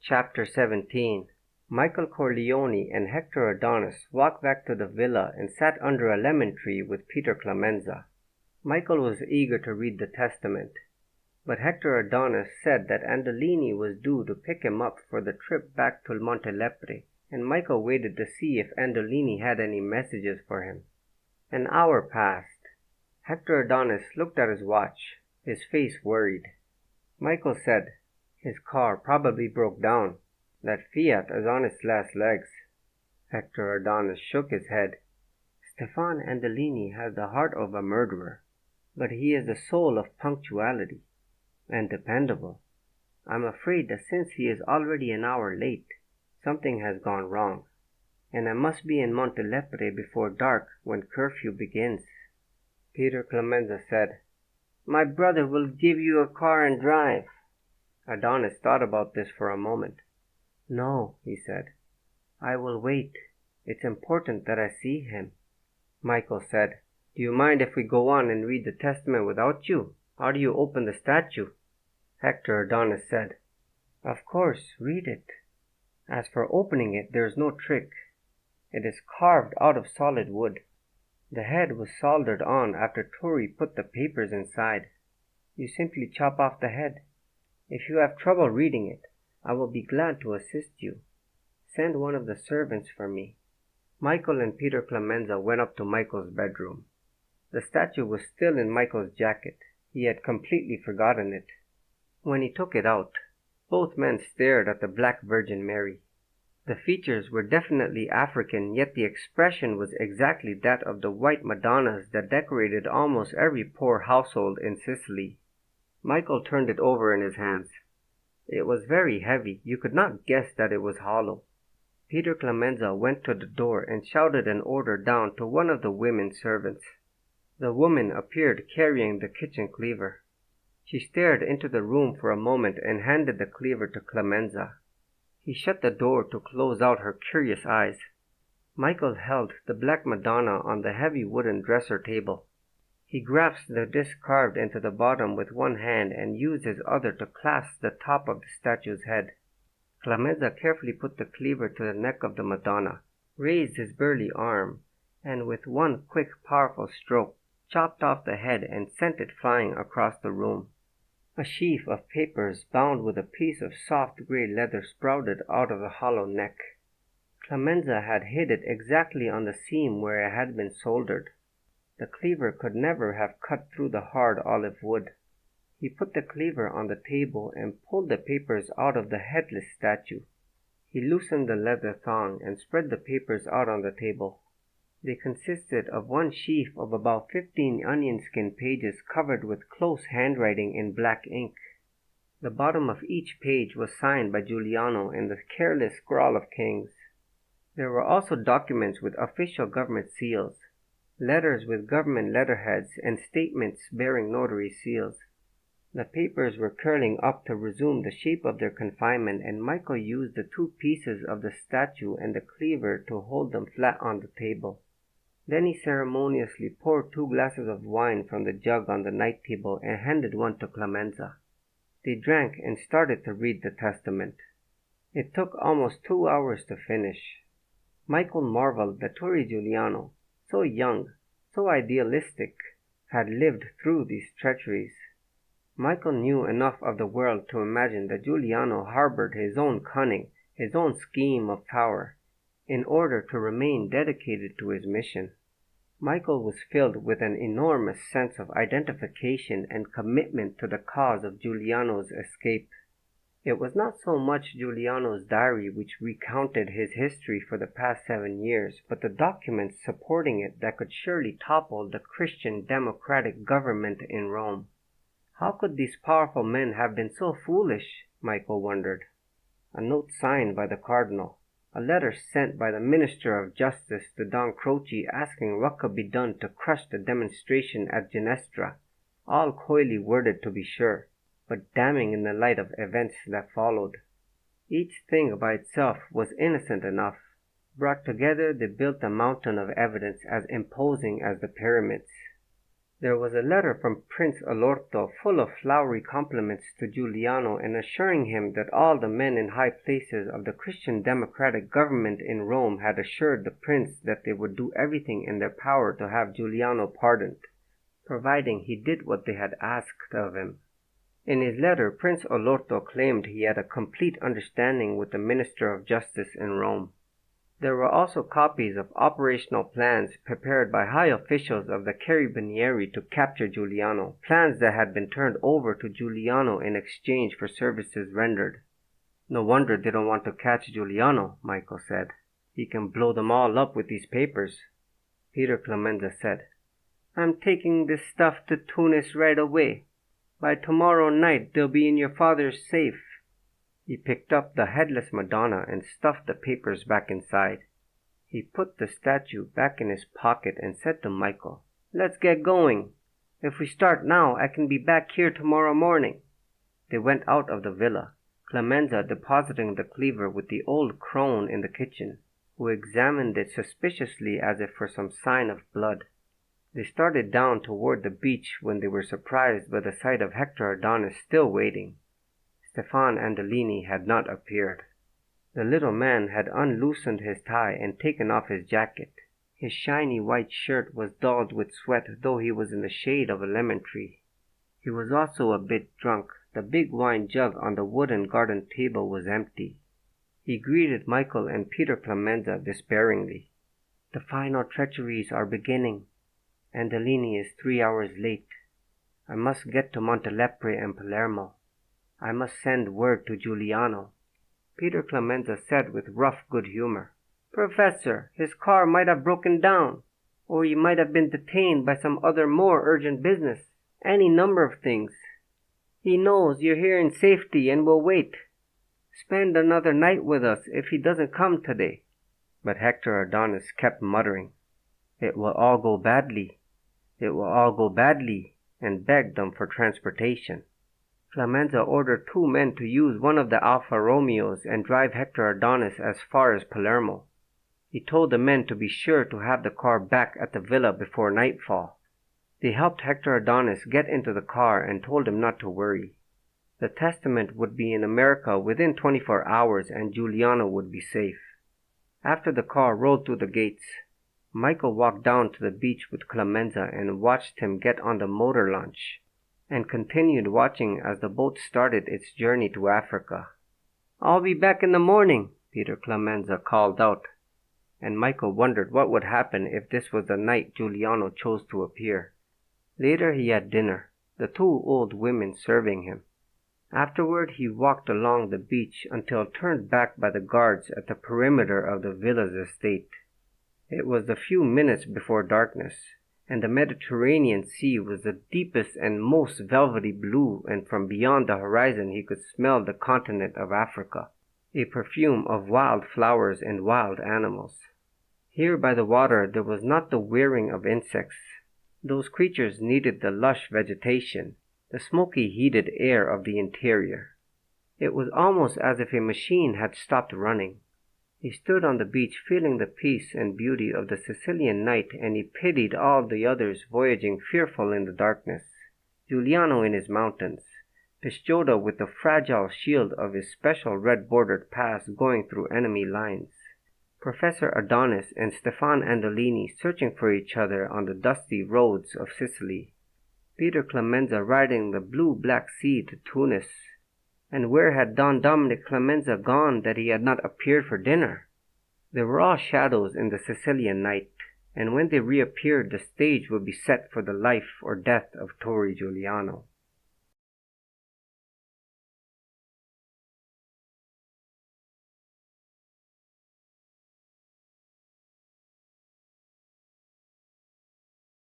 Chapter 17. Michael Corleone and Hector Adonis walked back to the villa and sat under a lemon tree with Peter Clemenza. Michael was eager to read the testament, but Hector Adonis said that Andolini was due to pick him up for the trip back to Montelepre, and Michael waited to see if Andolini had any messages for him. An hour passed. Hector Adonis looked at his watch, his face worried. Michael said, "His car probably broke down. That Fiat is on its last legs." Hector Adonis shook his head. "Stefan Andolini has the heart of a murderer, but he is the soul of punctuality, and dependable. I'm afraid that since he is already an hour late, something has gone wrong, and I must be in Montelepre before dark when curfew begins." Peter Clemenza said, "My brother will give you a car and drive." Adonis thought about this for a moment. "No," he said, "I will wait. It's important that I see him." Michael said, "Do you mind if we go on and read the testament without you? How do you open the statue?" Hector Adonis said, "Of course, read it. As for opening it, there is no trick. It is carved out of solid wood. The head was soldered on after Turi put the papers inside. You simply chop off the head. If you have trouble reading it, I will be glad to assist you. Send one of the servants for me." Michael and Peter Clemenza went up to Michael's bedroom. The statue was still in Michael's jacket. He had completely forgotten it. When he took it out, both men stared at the Black Virgin Mary. The features were definitely African, yet the expression was exactly that of the white Madonnas that decorated almost every poor household in Sicily. Michael turned it over in his hands. It was very heavy. You could not guess that it was hollow. Peter Clemenza went to the door and shouted an order down to one of the women servants. The woman appeared carrying the kitchen cleaver. She stared into the room for a moment and handed the cleaver to Clemenza. He shut the door to close out her curious eyes. Michael held the Black Madonna on the heavy wooden dresser table. He grasped the disc carved into the bottom with one hand and used his other to clasp the top of the statue's head. Clemenza carefully put the cleaver to the neck of the Madonna, raised his burly arm, and with one quick, powerful stroke, chopped off the head and sent it flying across the room. A sheaf of papers bound with a piece of soft gray leather sprouted out of the hollow neck. Clemenza had hid it exactly on the seam where it had been soldered. The cleaver could never have cut through the hard olive wood. He put the cleaver on the table and pulled the papers out of the headless statue. He loosened the leather thong and spread the papers out on the table. They consisted of one sheaf of about 15 onion skin pages covered with close handwriting in black ink. The bottom of each page was signed by Guiliano in the careless scrawl of kings. There were also documents with official government seals, letters with government letterheads, and statements bearing notary seals. The papers were curling up to resume the shape of their confinement, and Michael used the two pieces of the statue and the cleaver to hold them flat on the table. Then he ceremoniously poured 2 glasses of wine from the jug on the night table and handed one to Clemenza. They drank and started to read the testament. It took almost 2 hours to finish. Michael marveled that Turi Guiliano, so young, so idealistic, had lived through these treacheries. Michael knew enough of the world to imagine that Guiliano harbored his own cunning, his own scheme of power, in order to remain dedicated to his mission. Michael was filled with an enormous sense of identification and commitment to the cause of Guiliano's escape. It was not so much Guiliano's diary which recounted his history for the past 7 years, but the documents supporting it that could surely topple the Christian democratic government in Rome. How could these powerful men have been so foolish? Michael wondered. A note signed by the cardinal, a letter sent by the Minister of Justice to Don Croce asking what could be done to crush the demonstration at Ginestra, all coyly worded to be sure, but damning in the light of events that followed. Each thing by itself was innocent enough. Brought together, they built a mountain of evidence as imposing as the pyramids. There was a letter from Prince Alorto full of flowery compliments to Giuliano and assuring him that all the men in high places of the Christian democratic government in Rome had assured the prince that they would do everything in their power to have Giuliano pardoned, providing he did what they had asked of him. In his letter, Prince Alorto claimed he had a complete understanding with the Minister of Justice in Rome. There were also copies of operational plans prepared by high officials of the Carabinieri to capture Giuliano, plans that had been turned over to Giuliano in exchange for services rendered. No wonder they don't want to catch Giuliano, Michael said. He can blow them all up with these papers. Peter Clemenza said, I'm taking this stuff to Tunis right away. By tomorrow night they'll be in your father's safe. He picked up the headless Madonna and stuffed the papers back inside. He put the statue back in his pocket and said to Michael, Let's get going. If we start now, I can be back here tomorrow morning. They went out of the villa, Clemenza depositing the cleaver with the old crone in the kitchen, who examined it suspiciously as if for some sign of blood. They started down toward the beach when they were surprised by the sight of Hector Adonis still waiting. Stefan Andolini had not appeared. The little man had unloosened his tie and taken off his jacket. His shiny white shirt was dulled with sweat, though he was in the shade of a lemon tree. He was also a bit drunk. The big wine jug on the wooden garden table was empty. He greeted Michael and Peter Clemenza despairingly. The final treacheries are beginning. Andolini is 3 hours late. I must get to Montelepre and Palermo. I must send word to Giuliano. Peter Clemenza said with rough good humor, Professor, his car might have broken down, or he might have been detained by some other more urgent business. Any number of things. He knows you're here in safety and will wait. Spend another night with us if he doesn't come today. But Hector Adonis kept muttering, It will all go badly. It will all go badly, and begged them for transportation. Clemenza ordered 2 men to use one of the Alfa Romeos and drive Hector Adonis as far as Palermo. He told the men to be sure to have the car back at the villa before nightfall. They helped Hector Adonis get into the car and told him not to worry. The testament would be in America within 24 hours and Giuliano would be safe. After the car rolled through the gates, Michael walked down to the beach with Clemenza and watched him get on the motor launch, and continued watching as the boat started its journey to Africa. I'll be back in the morning, Peter Clemenza called out, and Michael wondered what would happen if this was the night Giuliano chose to appear. Later he had dinner, the 2 old women serving him. Afterward he walked along the beach until turned back by the guards at the perimeter of the villa's estate. It was a few minutes before darkness, and the Mediterranean Sea was the deepest and most velvety blue, and from beyond the horizon he could smell the continent of Africa, a perfume of wild flowers and wild animals. Here by the water there was not the whirring of insects. Those creatures needed the lush vegetation, the smoky heated air of the interior. It was almost as if a machine had stopped running. He stood on the beach feeling the peace and beauty of the Sicilian night, and he pitied all the others voyaging fearful in the darkness. Giuliano in his mountains, Pisciotta with the fragile shield of his special red-bordered pass going through enemy lines. Professor Adonis and Stefan Andolini searching for each other on the dusty roads of Sicily. Peter Clemenza riding the blue-black sea to Tunis. And where had Don Dominic Clemenza gone that he had not appeared for dinner? They were all shadows in the Sicilian night, and when they reappeared the stage would be set for the life or death of Turi Guiliano.